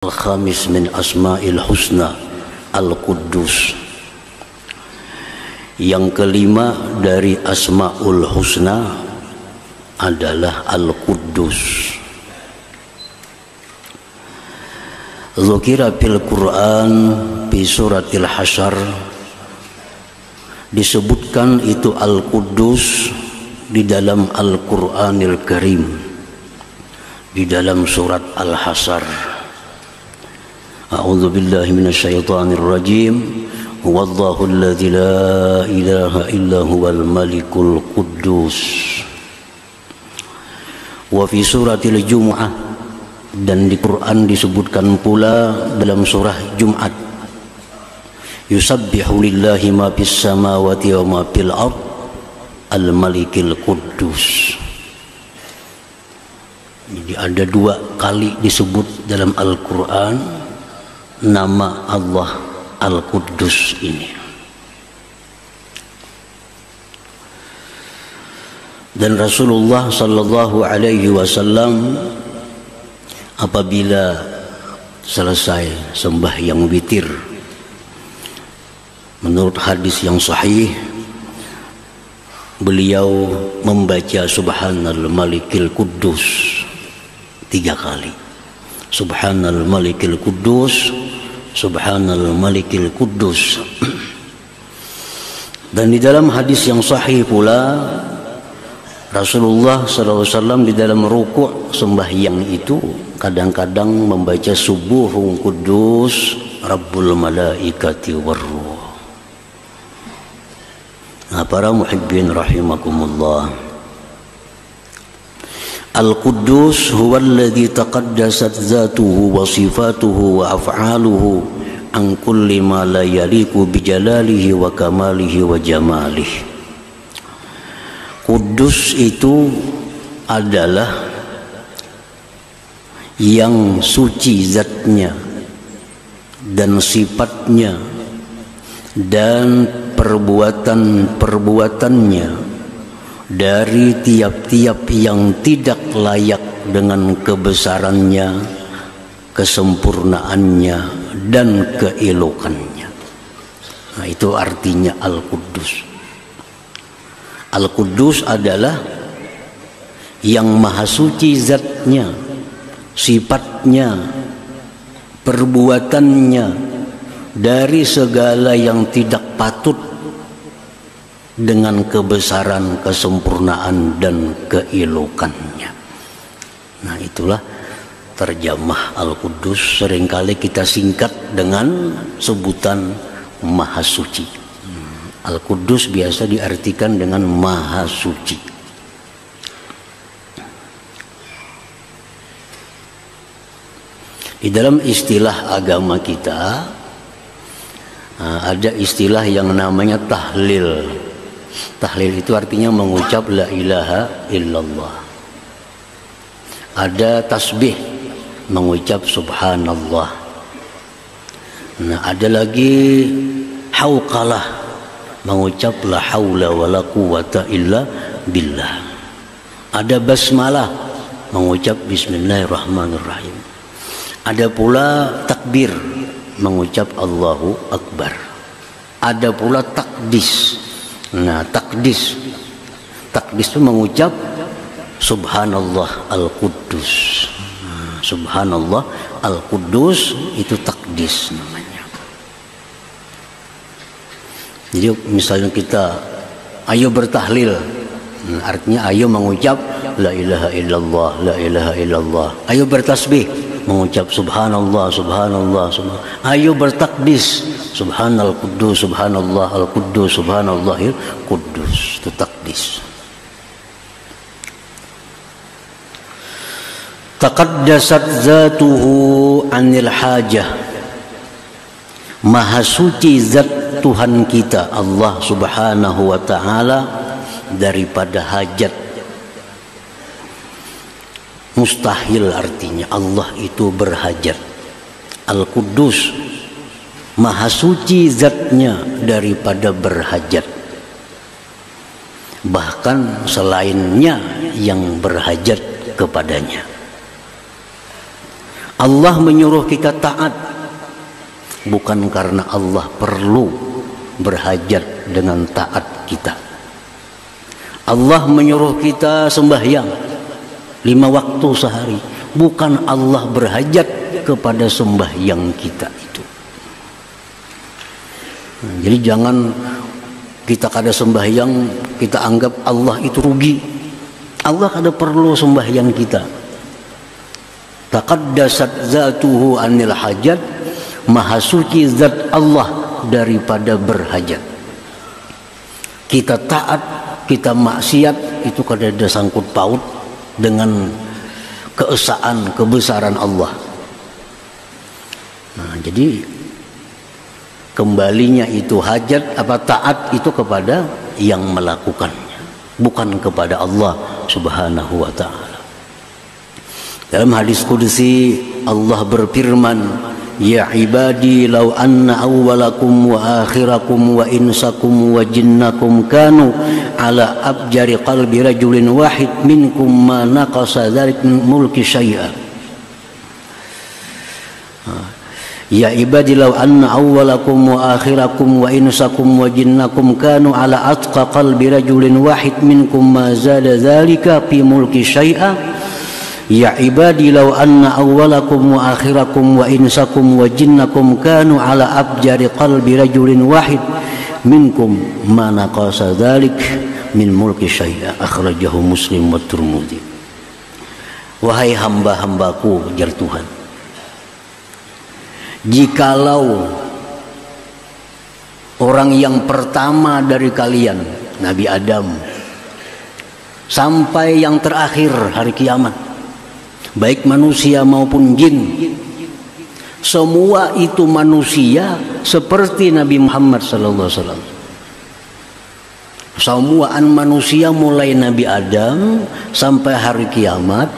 Al-khamis min asma'il husna Al-Quddus. Yang kelima dari asma'ul husna adalah Al-Quddus. Dzukira fil Quran fi suratil Hasyr, disebutkan itu Al-Quddus di dalam Al-Qur'anil Karim, di dalam surat Al-Hasyr. A'udzu billahi minasyaitonir rajim. Huwallahu alladzi la ilaha illa huwal malikul quddus. Wa fi suratil Jumu'ah, dan di Quran disebutkan pula dalam surah Jumat, yusabbihu lillahi ma fis samawati wa ma fil ard al malikil quddus. Jadi ada dua kali disebut dalam Al-Quran nama Allah Al-Quddus ini. Dan Rasulullah sallallahu alaihi wasallam apabila selesai sembahyang witir, menurut hadis yang sahih, beliau membaca Subhanal Malikil Quddus 3 kali. Subhanal Malikil Quddus, Subhanal Malikil Quddus. Dan di dalam hadis yang sahih pula, Rasulullah SAW di dalam rukuk sembahyang itu kadang-kadang membaca Subuhun Quddus Rabbul Malaikati Warruh. Nah, para muhibbin rahimakumullah, Al-Quddus huwa alladhi taqaddasat zatuhu wa sifatuhu wa af'aluhu an kulli ma la yaliku bijalalihi wa kamalihi wa jamalihi. Quddus itu adalah yang suci zatnya dan sifatnya dan perbuatan-perbuatannya dari tiap-tiap yang tidak layak dengan kebesarannya, kesempurnaannya, dan keelokannya. Nah, itu artinya Al-Quddus. Al-Quddus adalah yang maha suci zatnya, sifatnya, perbuatannya dari segala yang tidak patut dengan kebesaran, kesempurnaan, dan keelokannya. Nah, itulah terjemah Al-Quddus. Seringkali kita singkat dengan sebutan Maha Suci. Al-Quddus biasa diartikan dengan Maha Suci. Di dalam istilah agama kita ada istilah yang namanya tahlil. Tahlil itu artinya mengucap la ilaha illallah. Ada tasbih, mengucap subhanallah. Nah, ada lagi hauqalah, mengucap la haula wala quwata illa billah. Ada basmalah, mengucap bismillahirrahmanirrahim. Ada pula takbir, mengucap Allahu Akbar. Ada pula takdis. Nah, takdis itu mengucap Subhanallah Al-Quddus. Subhanallah Al-Quddus itu takdis namanya. Jadi misalnya kita ayo bertahlil, artinya ayo mengucap la ilaha illallah, la ilaha illallah. Ayo bertasbih, mengucap subhanallah, subhanallah, subhanallah. Ayo bertakdis, subhanal quddus, subhanallah al quddus, subhanallahil quddus. Itu takdis. Taqaddasat zatuhu anil hajah. Maha suci zat Tuhan kita Allah Subhanahu wa ta'ala daripada hajat. Mustahil artinya Allah itu berhajat. Al-Quddus maha suci zatnya daripada berhajat. Bahkan selainnya yang berhajat kepadanya. Allah menyuruh kita taat bukan karena Allah perlu berhajat dengan taat kita. Allah menyuruh kita sembahyang 5 waktu sehari, bukan Allah berhajat kepada sembahyang kita itu. Jadi jangan kita kada sembahyang kita anggap Allah itu rugi. Allah kada perlu sembahyang kita. Taqaddasat zatuhu anil hajat, maha suci zat Allah daripada berhajat. Kita taat, kita maksiat itu kada ada sangkut paut dengan keesaan, kebesaran Allah. Nah, jadi kembalinya itu hajat apa taat itu kepada yang melakukannya, bukan kepada Allah Subhanahu wa ta'ala. Dalam hadis qudsi Allah berfirman, ya ibadi law anna awwalakum wa akhirakum wa insakum wa jinnakum kanu ala abjari qalbi rajulin wahid minkum ma naqasa dzalik min mulki syai'a. Ya ibadi law anna awwalakum wa akhirakum wa insakum wa jinnakum kanu ala atqa qalbi rajulin wahid minkum ma zada dzalika fi mulki syai'a. Ya ibadi law anna awwalakum wa akhirakum wa insakum wa jinnakum kanu ala abjari qalbi rajulin wahid minkum ma naqasa dzalik min mulki syai'a. Akhrajahu Muslim wa Tirmidzi. Wahai hamba-hambaku, jar Tuhan, jikalau orang yang pertama dari kalian, Nabi Adam, sampai yang terakhir hari kiamat, baik manusia maupun jin, semua itu manusia seperti Nabi Muhammad SAW. Semuaan manusia mulai Nabi Adam sampai hari kiamat,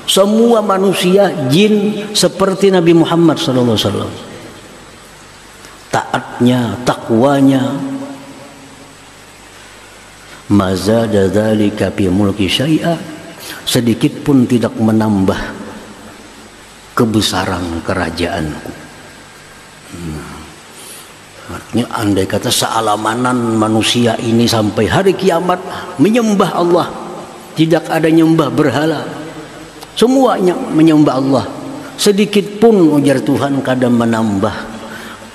semua manusia jin seperti Nabi Muhammad SAW. Taatnya, takwanya, mazada dzalika fi mulki syai'a, sedikit pun tidak menambah kebesaran kerajaanku. Artinya andai kata sealamanan manusia ini sampai hari kiamat menyembah Allah, tidak ada nyembah berhala, semuanya menyembah Allah, sedikit pun ujar Tuhan kada menambah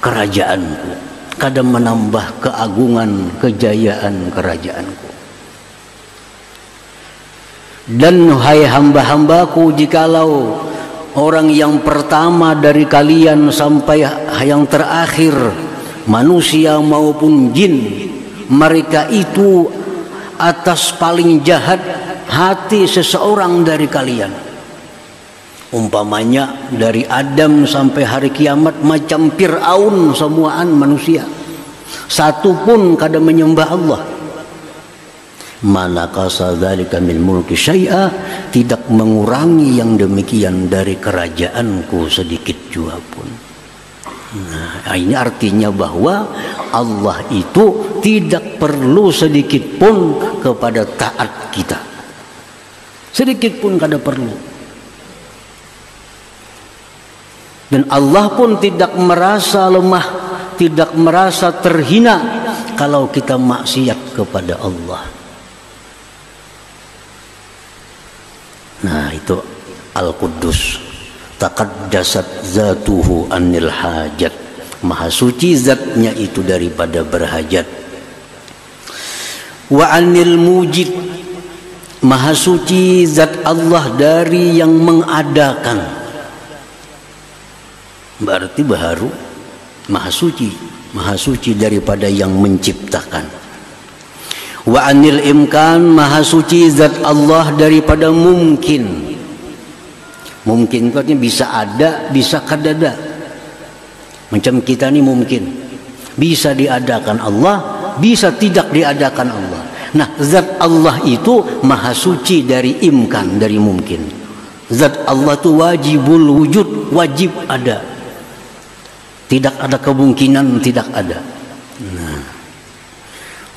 kerajaanku, kada menambah keagungan, kejayaan kerajaanku. Dan hai hamba-hambaku, jikalau orang yang pertama dari kalian sampai yang terakhir, manusia maupun jin, mereka itu atas paling jahat hati seseorang dari kalian. Umpamanya dari Adam sampai hari kiamat macam Fir'aun, semuaan manusia, satu pun kada menyembah Allah. Manaqasa dzalika min mulki syai'a, tidak mengurangi yang demikian dari kerajaanku sedikit jua pun. Nah, ini artinya bahwa Allah itu tidak perlu sedikit pun kepada taat kita, sedikit pun kada perlu. Dan Allah pun tidak merasa lemah, tidak merasa terhina kalau kita maksiat kepada Allah. Nah, itu Al-Quddus, taqaddasat zatuhu anil hajat, maha suci zatnya itu daripada berhajat. Wa anil mujid, maha suci zat Allah dari yang mengadakan. Berarti baharu maha suci daripada yang menciptakan. Wa anil imkan, maha suci zat Allah daripada mungkin. Mungkin itu artinya bisa ada, bisa kadada. Macam kita ini mungkin bisa diadakan Allah, bisa tidak diadakan Allah. Nah, zat Allah itu maha suci dari imkan, dari mungkin. Zat Allah itu wajibul wujud, wajib ada. Tidak ada kemungkinan tidak ada. Nah,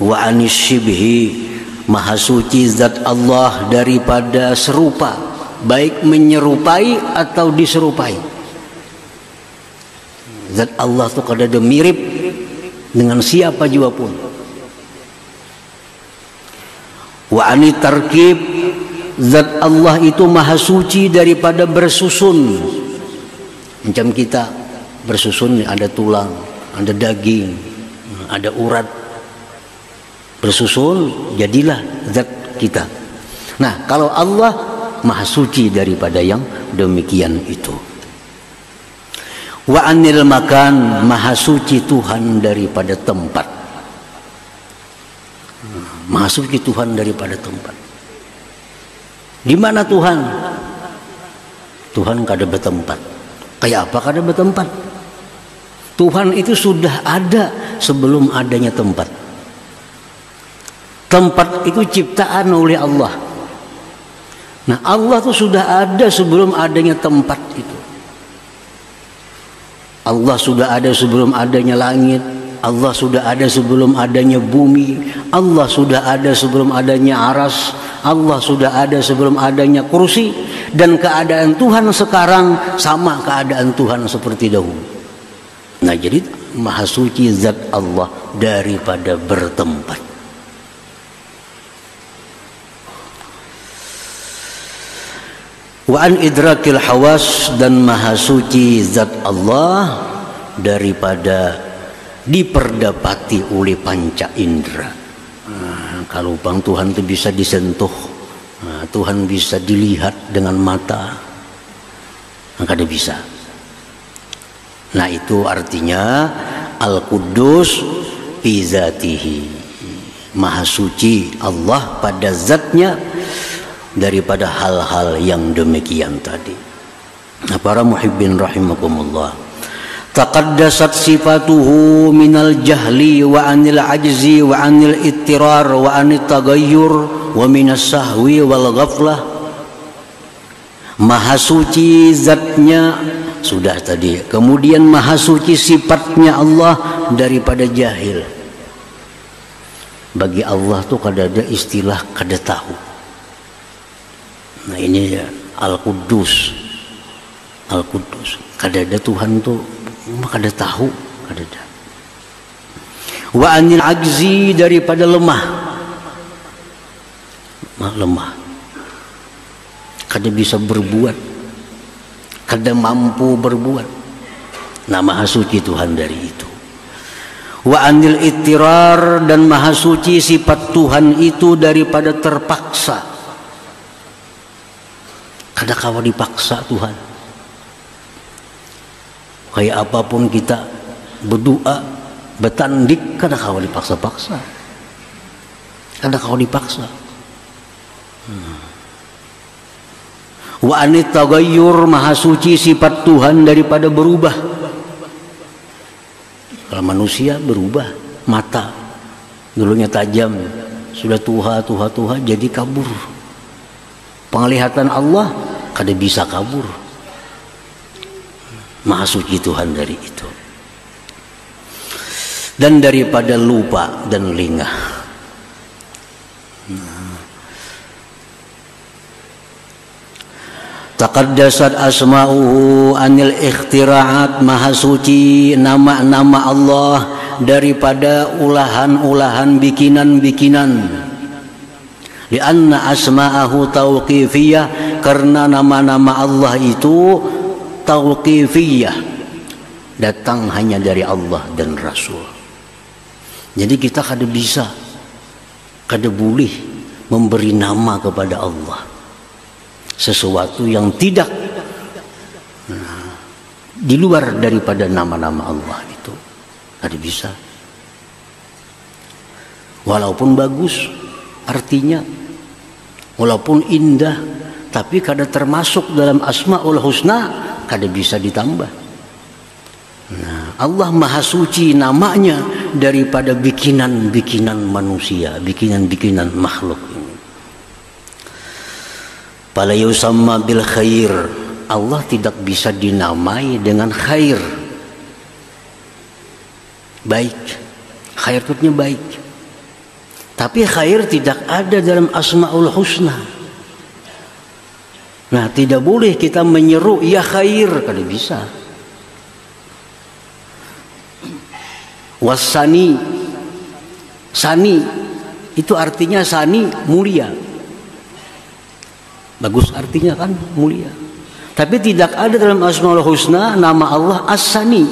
wa anis syibhi, maha suci zat Allah daripada serupa, baik menyerupai atau diserupai. Zat Allah itu kadada mirip dengan siapa juga pun. Wa ani tarkib, zat Allah itu maha suci daripada bersusun. Macam kita bersusun, ada tulang, ada daging, ada urat, bersusun jadilah zat kita. Nah, kalau Allah maha suci daripada yang demikian itu. Wa anil makan, maha suci Tuhan daripada tempat. Maha suci Tuhan daripada tempat. Di mana Tuhan? Tuhan kada bertempat. Kayak apa kada bertempat? Tuhan itu sudah ada sebelum adanya tempat. Tempat itu ciptaan oleh Allah. Nah, Allah itu sudah ada sebelum adanya tempat itu. Allah sudah ada sebelum adanya langit. Allah sudah ada sebelum adanya bumi. Allah sudah ada sebelum adanya aras. Allah sudah ada sebelum adanya kursi. Dan keadaan Tuhan sekarang sama keadaan Tuhan seperti dahulu. Nah, jadi maha suci zat Allah daripada bertempat. Wa an idrakil hawas, dan maha suci zat Allah daripada diperdapati oleh panca indera. Kalau bang Tuhan itu bisa disentuh, Tuhan bisa dilihat dengan mata, maka dia bisa. Nah, itu artinya Al-Quddus fi zatihi, maha suci Allah pada zatnya daripada hal-hal yang demikian tadi. Nah, para muhibbin rahimakumullah, taqaddasat sifatuhu minal jahli wa anil ajzi wa anil ittirar wa anit tagayyur wa minas sahwi wal ghaflah. Maha suci zatnya sudah tadi. Kemudian maha suci sifatnya Allah daripada jahil. Bagi Allah tuh kada ada istilah kada tahu. Nah, ini ya, Al-Quddus. Al-Quddus. Kada ada Tuhan tuh kada tahu, kada ada. Wa anil ajzi, daripada lemah. Lemah. Kada bisa berbuat. Kada mampu berbuat. Nah, maha suci Tuhan dari itu. Wa anil ittirar, dan maha suci sifat Tuhan itu daripada terpaksa. Kada kawa dipaksa Tuhan. Kayak apapun kita berdoa, bertandik, kada kawa dipaksa-paksa. Kada kawa dipaksa. Wa anit tagayyur, maha suci sifat Tuhan daripada berubah. Kalau manusia berubah, mata dulunya tajam, sudah tuha jadi kabur. Penglihatan Allah kada bisa kabur. Maha suci Tuhan dari itu. Dan daripada lupa dan lengah. Taqaddasat asma'uhu anil ikhtiraat, maha suci nama-nama Allah daripada ulahan-ulahan bikinan-bikinan. Lianna asma'ahu tauqifiyah, karena nama-nama Allah itu tauqifiyah, datang hanya dari Allah dan Rasul. Jadi kita kada bisa, kada boleh memberi nama kepada Allah sesuatu yang tidak di luar daripada nama-nama Allah itu. Kada bisa. Walaupun bagus artinya, walaupun indah, tapi kada termasuk dalam Asmaul Husna, kada bisa ditambah. Nah, Allah maha suci namanya daripada bikinan-bikinan manusia, bikinan-bikinan makhluk ini. Fala yusamma bil khair, Allah tidak bisa dinamai dengan khair. Baik, khair itu baik. Tapi khair tidak ada dalam Asmaul Husna. Nah, tidak boleh kita menyeru ya khair, kada bisa. Wasani, sani itu artinya sani mulia. Bagus artinya kan mulia. Tapi tidak ada dalam Asmaul Husna nama Allah As-Sani.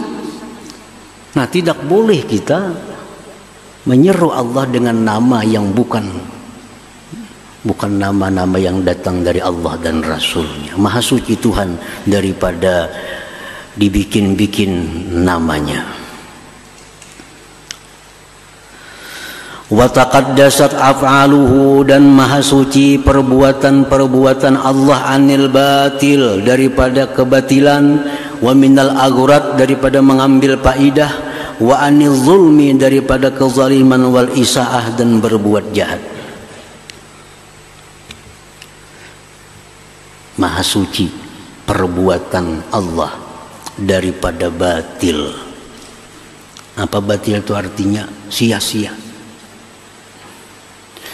Nah, tidak boleh kita menyeru Allah dengan nama yang bukan nama-nama yang datang dari Allah dan Rasulnya. Maha suci Tuhan daripada dibikin-bikin namanya. Wa taqaddasat af'aluhu, dan maha suci perbuatan-perbuatan Allah anil batil, daripada kebatilan, wa minal aghurat, daripada mengambil faidah, wa anil zulmi, daripada kezaliman, wal isaah, dan berbuat jahat. Maha suci perbuatan Allah daripada batil. Apa batil itu artinya? Sia-sia.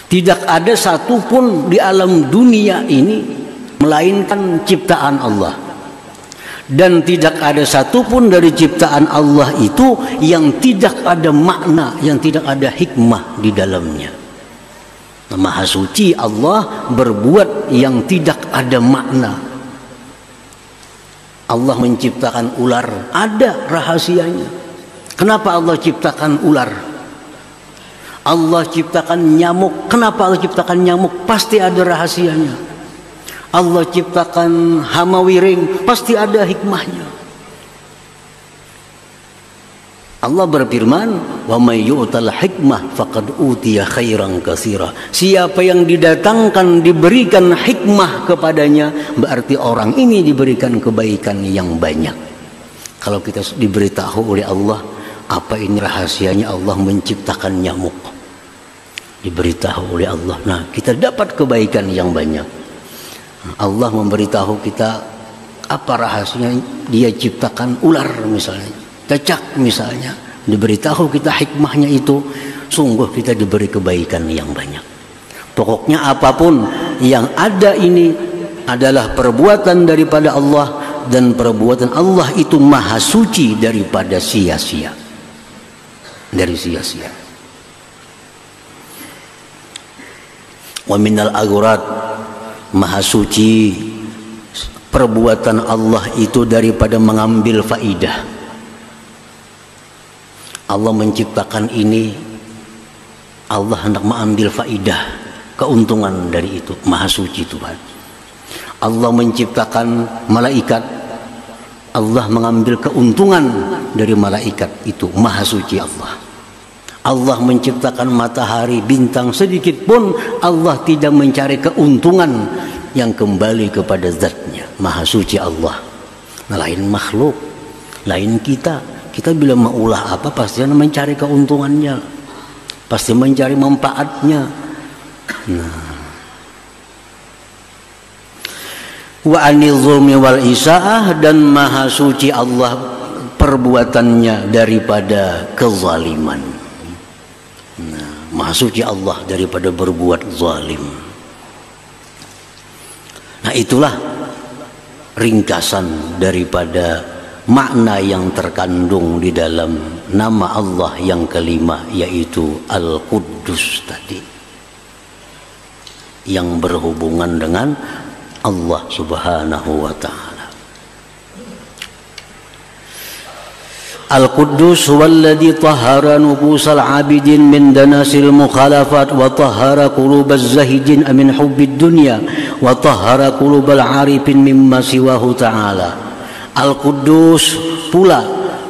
Tidak ada satupun di alam dunia ini melainkan ciptaan Allah, dan tidak ada satupun dari ciptaan Allah itu yang tidak ada makna, yang tidak ada hikmah di dalamnya. Maha suci Allah berbuat yang tidak ada makna. Allah menciptakan ular, ada rahasianya. Kenapa Allah ciptakan ular? Allah ciptakan nyamuk, kenapa Allah ciptakan nyamuk? Pasti ada rahasianya. Allah ciptakan hama wiring, pasti ada hikmahnya. Allah berfirman, wa may yu'tal hikmah faqad utiya khairan katsira. Siapa yang didatangkan, diberikan hikmah kepadanya, berarti orang ini diberikan kebaikan yang banyak. Kalau kita diberitahu oleh Allah, apa ini rahasianya Allah menciptakan nyamuk, diberitahu oleh Allah, nah kita dapat kebaikan yang banyak. Allah memberitahu kita apa rahasianya dia ciptakan ular misalnya, cacak misalnya, diberitahu kita hikmahnya itu, sungguh kita diberi kebaikan yang banyak. Pokoknya apapun yang ada ini adalah perbuatan daripada Allah, dan perbuatan Allah itu maha suci daripada sia-sia, dari sia-sia. Wa minal aghurat, maha suci perbuatan Allah itu daripada mengambil faidah. Allah menciptakan ini, Allah hendak mengambil faidah, keuntungan dari itu. Maha suci Tuhan. Allah menciptakan malaikat, Allah mengambil keuntungan dari malaikat itu. Maha suci Allah. Allah menciptakan matahari, bintang, sedikit pun Allah tidak mencari keuntungan yang kembali kepada zatnya. Maha suci Allah. Nah, lain makhluk, lain kita. Kita bila maulah apa pasti mencari keuntungannya, pasti mencari manfaatnya. Nah, wa anil zulmi wal isaah, dan maha suci Allah perbuatannya daripada kezaliman. Maha suci Allah daripada berbuat zalim. Nah, itulah ringkasan daripada makna yang terkandung di dalam nama Allah yang kelima, yaitu Al-Quddus tadi, yang berhubungan dengan Allah Subhanahu wa ta'ala. Al-Quddus huwallazi tahhara nufusal abidin min danasil mukhalafat, wa tahhara qulubaz zahidin min hubbid dunya, wa tahhara qulubal arifin mimma siwahu ta'ala. Al-Quddus pula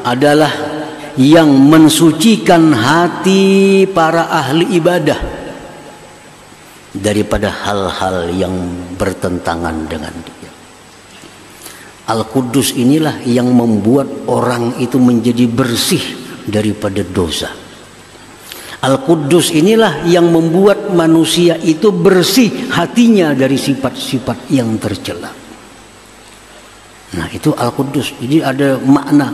adalah yang mensucikan hati para ahli ibadah daripada hal-hal yang bertentangan dengan dia. Al-Quddus inilah yang membuat orang itu menjadi bersih daripada dosa. Al-Quddus inilah yang membuat manusia itu bersih hatinya dari sifat-sifat yang tercela. Nah, itu Al-Quddus. Jadi ada makna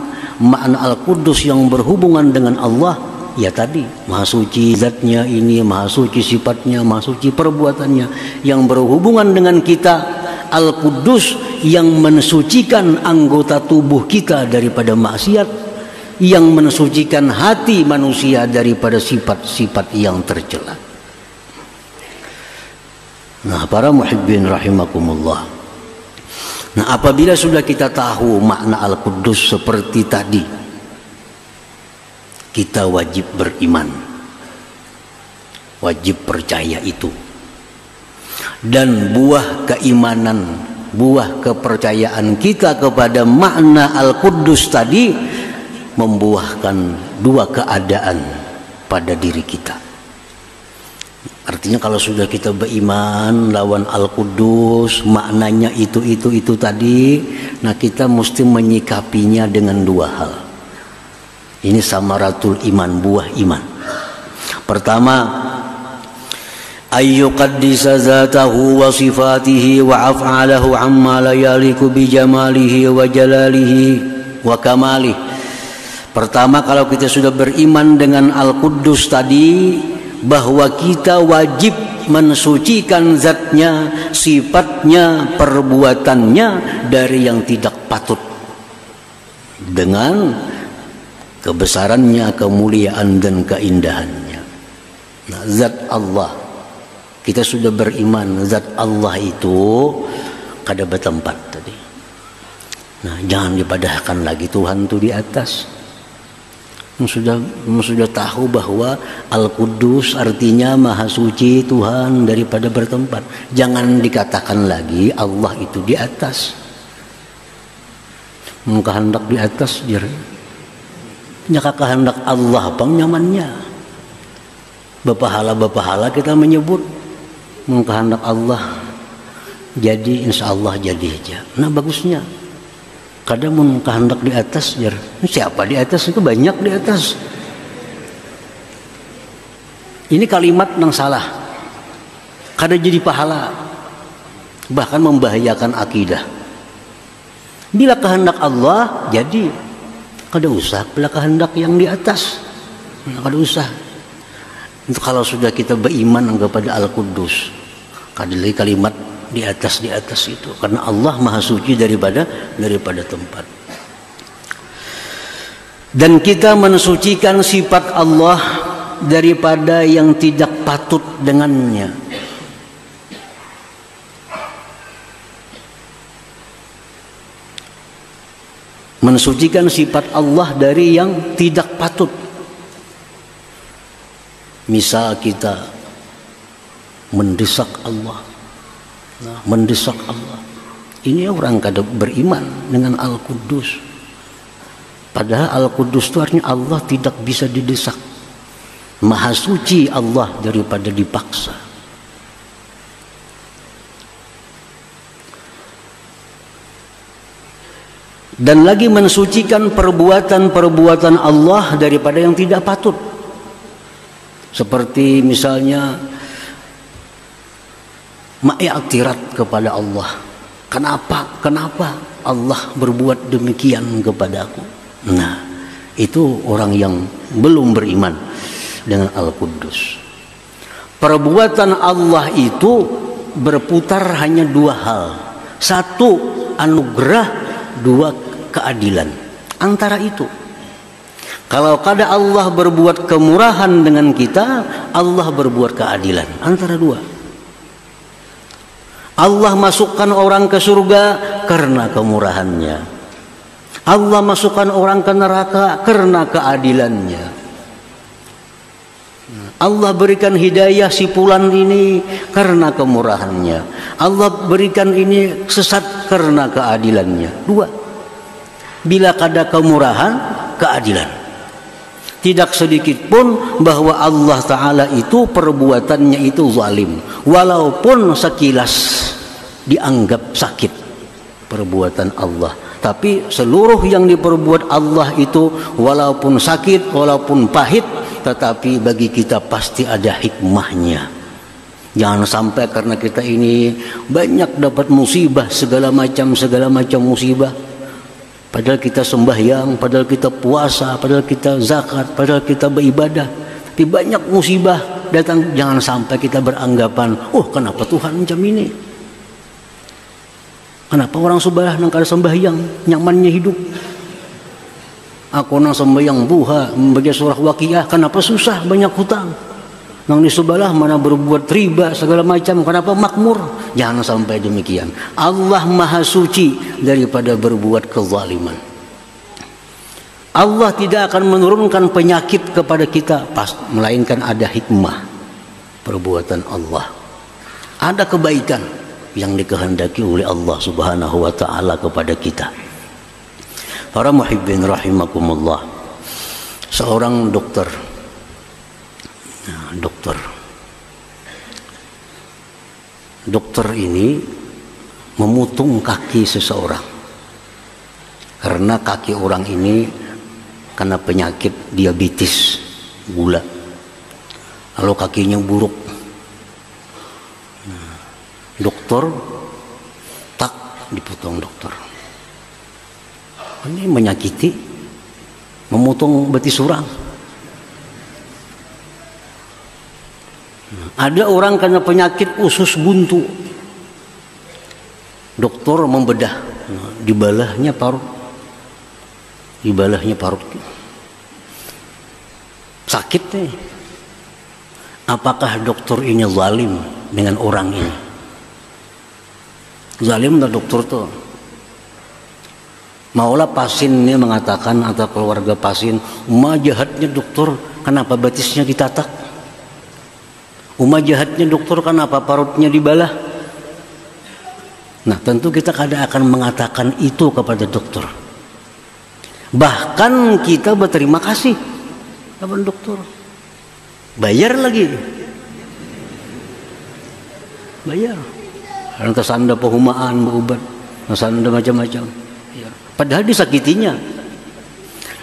Al-Quddus yang berhubungan dengan Allah, ya tadi maha suci zatnya ini, maha suci sifatnya, maha suci perbuatannya. Yang berhubungan dengan kita Al-Quddus yang mensucikan anggota tubuh kita daripada maksiat, yang mensucikan hati manusia daripada sifat-sifat yang tercela. Nah, para muhibbin rahimakumullah. Nah, apabila sudah kita tahu makna Al-Quddus seperti tadi, kita wajib beriman, wajib percaya itu. Dan buah keimanan, buah kepercayaan kita kepada makna Al-Quddus tadi membuahkan dua keadaan pada diri kita. Artinya kalau sudah kita beriman lawan Al-Quddus, maknanya itu tadi, nah kita mesti menyikapinya dengan dua hal. Ini samaratul iman, buah iman. Pertama, ayyuqaddisa zatahu wa sifatihi wa af'alahu amma la yaliku bi jamalihi wa jalalihi wa kamalih. Pertama, kalau kita sudah beriman dengan Al-Quddus tadi, bahwa kita wajib mensucikan zatnya, sifatnya, perbuatannya dari yang tidak patut, dengan kebesarannya, kemuliaan dan keindahannya. Nah, zat Allah, kita sudah beriman zat Allah itu kada bertempat tadi. Nah, jangan dipadahkan lagi Tuhan itu di atas. Sudah tahu bahwa Al-Quddus artinya Maha Suci, Tuhan daripada bertempat. Jangan dikatakan lagi Allah itu di atas. Mengkehendak di atas jer. Nyaka kehendak Allah pang nyamannya. Bepahala kita menyebut mengkehendak Allah. Jadi insya Allah jadi aja. Nah, bagusnya. Kadang mau kehendak di atas jar. Siapa di atas? Itu banyak di atas. Ini kalimat yang salah. Kadang jadi pahala, bahkan membahayakan akidah. Bila kehendak Allah jadi, kada usah bila kehendak yang di atas. Kada usah. Itu kalau sudah kita beriman kepada Al-Quddus, kada lagi kalimat di atas itu, karena Allah Maha Suci daripada tempat. Dan kita mensucikan sifat Allah daripada yang tidak patut dengannya. Mensucikan sifat Allah dari yang tidak patut. Misal kita mendesak Allah. Nah, mendesak Allah. Ini orang kada beriman dengan Al-Quddus. Padahal Al-Quddus itu artinya Allah tidak bisa didesak. Maha Suci Allah daripada dipaksa. Dan lagi mensucikan perbuatan-perbuatan Allah daripada yang tidak patut. Seperti misalnya ma'iktirat kepada Allah. Kenapa Allah berbuat demikian kepadaku? Nah, itu orang yang belum beriman dengan Al-Quddus. Perbuatan Allah itu berputar hanya dua hal. Satu, anugerah. Dua, keadilan. Antara itu, kalau kada Allah berbuat kemurahan dengan kita, Allah berbuat keadilan. Antara dua. Allah masukkan orang ke surga karena kemurahannya. Allah masukkan orang ke neraka karena keadilannya. Allah berikan hidayah si fulan ini karena kemurahannya. Allah berikan ini sesat karena keadilannya. Dua. Bila kada kemurahan, keadilan. Tidak sedikit pun bahwa Allah Ta'ala itu perbuatannya itu zalim. Walaupun sekilas dianggap sakit perbuatan Allah. Tapi seluruh yang diperbuat Allah itu walaupun sakit, walaupun pahit, tetapi bagi kita pasti ada hikmahnya. Jangan sampai karena kita ini banyak dapat musibah, segala macam musibah. Padahal kita sembahyang, padahal kita puasa, padahal kita zakat, padahal kita beribadah. Tapi banyak musibah datang, jangan sampai kita beranggapan, oh kenapa Tuhan macam ini? Kenapa orang sebelah nang kada sembahyang, nyamannya hidup? Aku nang sembahyang duha, membaca surah Waqiah, kenapa susah banyak hutang? Nang di sebelah mana berbuat riba segala macam, kenapa makmur? Jangan sampai demikian. Allah Maha Suci daripada berbuat kezaliman. Allah tidak akan menurunkan penyakit kepada kita, melainkan ada hikmah perbuatan Allah. Ada kebaikan yang dikehendaki oleh Allah Subhanahu wa taala kepada kita. Para muhibbin rahimakumullah. Seorang dokter. Dokter ini memutung kaki seseorang. Karena kaki orang ini kena penyakit diabetes, gula. Lalu kakinya buruk. Dokter tak dipotong dokter. Ini menyakiti, memotong betis orang. Ada orang kena penyakit usus buntu. Dokter membedah, dibelahnya parut. Sakit nih. Apakah dokter ini zalim dengan orang ini? Zalim tak dokter tuh? Maulah pasien ini mengatakan atau keluarga pasien, "Uma jahatnya dokter, kenapa betisnya ditatak? Uma jahatnya dokter, kenapa parutnya dibalah?" Nah, tentu kita kadang akan mengatakan itu kepada dokter. Bahkan kita berterima kasih kepada dokter. Bayar lagi. Bayar. Karena kesanda pehumaan berobat, kesanda macam-macam. Padahal disakitinya.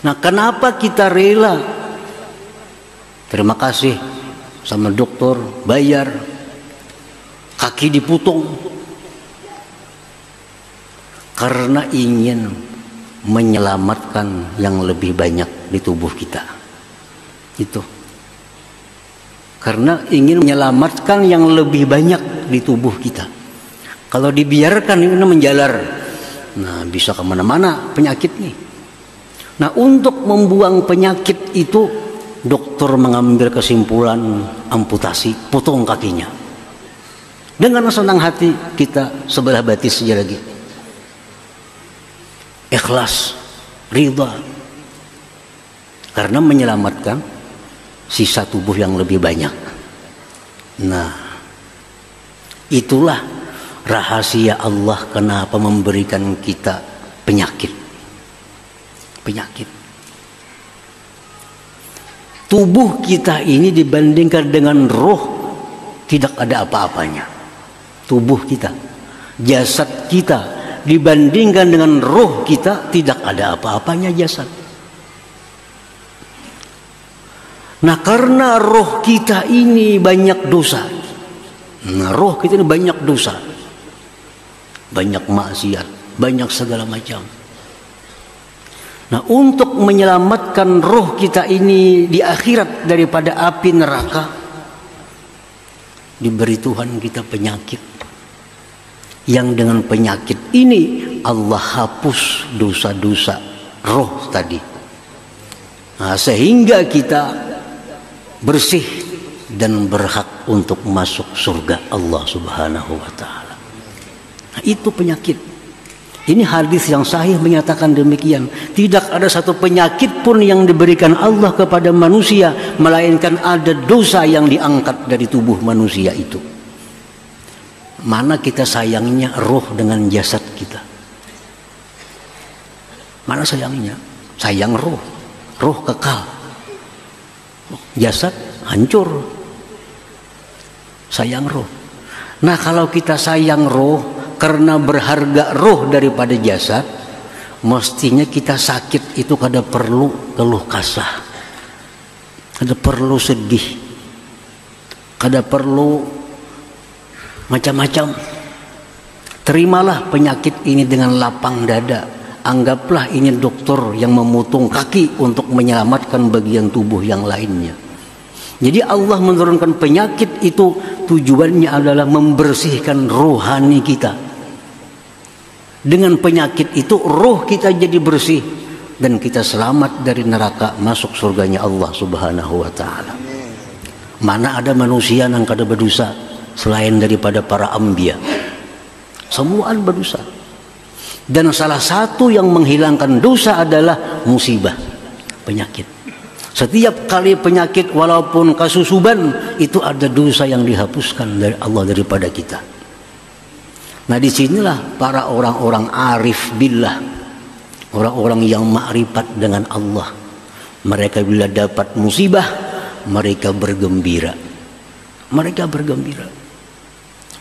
Nah, kenapa kita rela terima kasih sama dokter, bayar, kaki dipotong? Karena ingin menyelamatkan yang lebih banyak di tubuh kita. Itu. Karena ingin menyelamatkan yang lebih banyak di tubuh kita. Kalau dibiarkan ini menjalar, nah bisa kemana-mana penyakit nih. Nah, untuk membuang penyakit itu dokter mengambil kesimpulan amputasi, potong kakinya. Dengan senang hati kita sebelah batis saja lagi. Ikhlas, ridha. Karena menyelamatkan sisa tubuh yang lebih banyak. Nah, itulah rahasia Allah kenapa memberikan kita penyakit. Tubuh kita ini dibandingkan dengan roh tidak ada apa-apanya. Tubuh kita, jasad kita dibandingkan dengan roh kita tidak ada apa-apanya jasad. Nah, karena roh kita ini banyak dosa. Nah, roh kita ini banyak dosa. Banyak maksiat, banyak segala macam. Nah, untuk menyelamatkan roh kita ini di akhirat daripada api neraka, diberi Tuhan kita penyakit. Yang dengan penyakit ini Allah hapus dosa-dosa roh tadi. Nah, sehingga kita bersih dan berhak untuk masuk surga Allah Subhanahu wa taala. Nah, itu penyakit. Ini hadis yang sahih menyatakan demikian. Tidak ada satu penyakit pun yang diberikan Allah kepada manusia, melainkan ada dosa yang diangkat dari tubuh manusia itu. Mana kita sayangnya roh dengan jasad kita? Mana sayangnya? Sayang roh. Roh kekal. Jasad hancur. Sayang roh. Nah, kalau kita sayang roh karena berharga roh daripada jasad, mestinya kita sakit itu kada perlu keluh kasah, kada perlu sedih, kada perlu macam-macam. Terimalah penyakit ini dengan lapang dada. Anggaplah ini dokter yang memotong kaki untuk menyelamatkan bagian tubuh yang lainnya. Jadi Allah menurunkan penyakit itu tujuannya adalah membersihkan rohani kita. Dengan penyakit itu roh kita jadi bersih. dan kita selamat dari neraka, masuk surganya Allah Subhanahu wa taala. Mana ada manusia yang kada berdosa selain daripada para anbiya. Semua berdosa. Dan salah satu yang menghilangkan dosa adalah musibah, penyakit. Setiap kali penyakit walaupun kasusuban, itu ada dosa yang dihapuskan dari Allah daripada kita. Nah, disinilah para orang-orang arif billah, orang-orang yang makrifat dengan Allah, mereka bila dapat musibah, mereka bergembira. Mereka bergembira.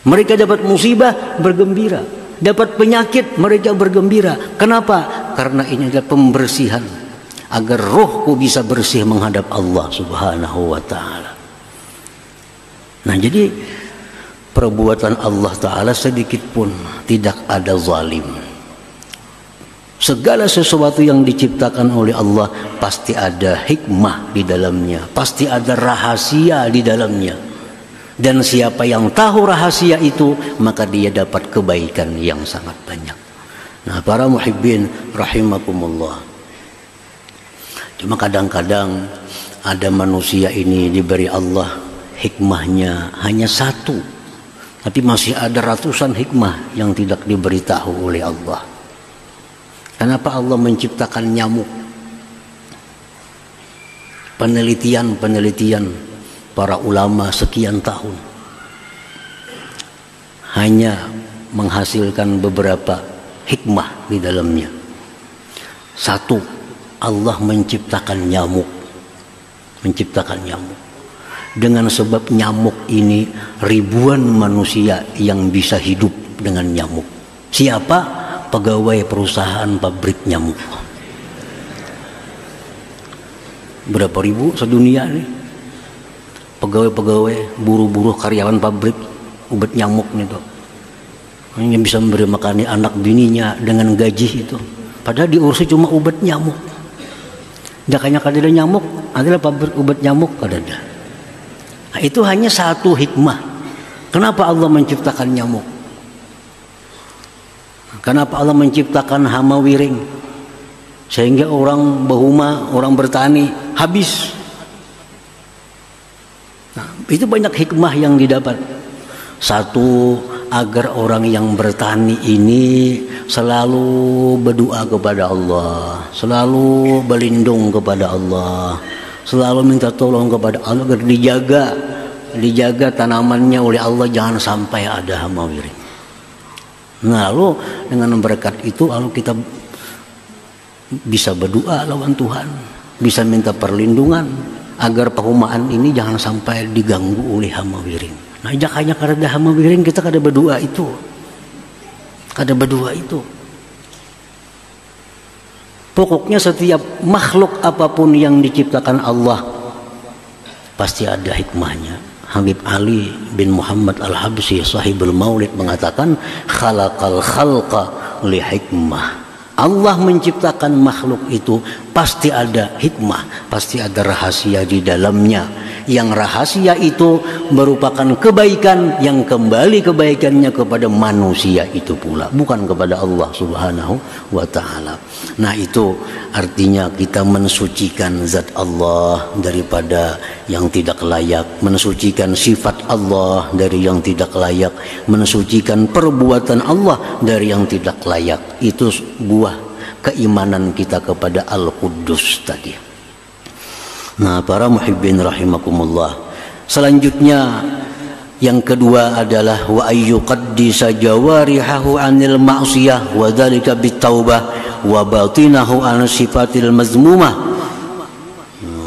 Mereka dapat musibah, bergembira. Dapat penyakit, mereka bergembira. Kenapa? Karena ini adalah pembersihan, agar rohku bisa bersih menghadap Allah Subhanahu wa ta'ala. Nah, jadi perbuatan Allah Ta'ala sedikit pun tidak ada zalim. Segala sesuatu yang diciptakan oleh Allah pasti ada hikmah di dalamnya, pasti ada rahasia di dalamnya. Dan siapa yang tahu rahasia itu, maka dia dapat kebaikan yang sangat banyak. Nah, para muhibbin rahimakumullah, cuma kadang-kadang ada manusia ini diberi Allah hikmahnya hanya satu, tapi masih ada ratusan hikmah yang tidak diberitahu oleh Allah. Kenapa Allah menciptakan nyamuk? Penelitian para ulama sekian tahun hanya menghasilkan beberapa hikmah di dalamnya. Satu, Allah menciptakan nyamuk. Dengan sebab nyamuk ini ribuan manusia yang bisa hidup dengan nyamuk. Siapa? Pegawai perusahaan pabrik nyamuk. Berapa ribu sedunia nih? Pegawai-pegawai, buruh-buruh, karyawan pabrik obat nyamuk nih tuh. Hanya bisa memberi makan anak bininya dengan gaji itu. Padahal diurusi cuma obat nyamuk. Jakanya kada ada nyamuk, adalah pabrik obat nyamuk kada ada. Nah, itu hanya satu hikmah. Kenapa Allah menciptakan nyamuk? Kenapa Allah menciptakan hama wiring? Sehingga orang bahuma, orang bertani habis. Nah, itu banyak hikmah yang didapat. Satu, agar orang yang bertani ini selalu berdoa kepada Allah, selalu berlindung kepada Allah, selalu minta tolong kepada Allah agar dijaga tanamannya oleh Allah, jangan sampai ada hama wiring. Nah, lalu dengan berkat itu lalu kita bisa berdoa lawan Tuhan, bisa minta perlindungan agar perumahan ini jangan sampai diganggu oleh hama wiring. Nah, jakanya kada ada hama wiring, kita kada berdoa itu. Pokoknya setiap makhluk apapun yang diciptakan Allah pasti ada hikmahnya. Habib Ali bin Muhammad Al-Habsyi sahibul Maulid mengatakan, khalaqal khalqa li hikmah. Allah menciptakan makhluk itu pasti ada hikmah, pasti ada rahasia di dalamnya. Yang rahasia itu merupakan kebaikan yang kembali kebaikannya kepada manusia itu pula, bukan kepada Allah Subhanahu wa ta'ala. Nah, itu artinya kita mensucikan zat Allah daripada yang tidak layak, mensucikan sifat Allah dari yang tidak layak, mensucikan perbuatan Allah dari yang tidak layak. Itu buah keimanan kita kepada Al-Quddus tadi. Nah, para muhibbin rahimakumullah, selanjutnya yang kedua adalah wa ayyuqaddisa jawarihahu anil ma'siyah wa dzalika bitaubah wa batinahu an sifatil mazmumah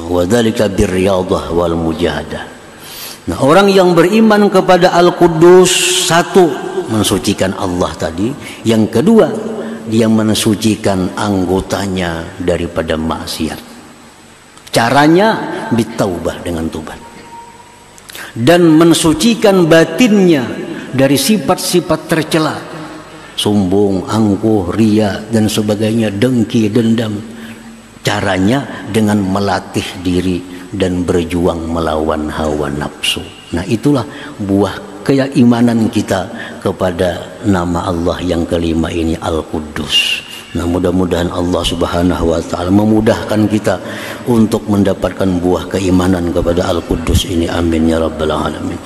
wa dzalika birriyadah wal mujahadah. Nah, orang yang beriman kepada Al-Quddus, satu, mensucikan Allah tadi. Yang kedua, dia mensucikan anggotanya daripada maksiat. Caranya bitaubah, dengan tobat, dan mensucikan batinnya dari sifat-sifat tercela, sombong, angkuh, ria dan sebagainya, dengki, dendam. Caranya dengan melatih diri dan berjuang melawan hawa nafsu. Nah, itulah buah keimanan kita kepada nama Allah yang kelima ini, Al-Quddus. Nah, mudah-mudahan Allah Subhanahu wa taala memudahkan kita untuk mendapatkan buah keimanan kepada Al-Quddus ini. Amin ya rabbal alamin.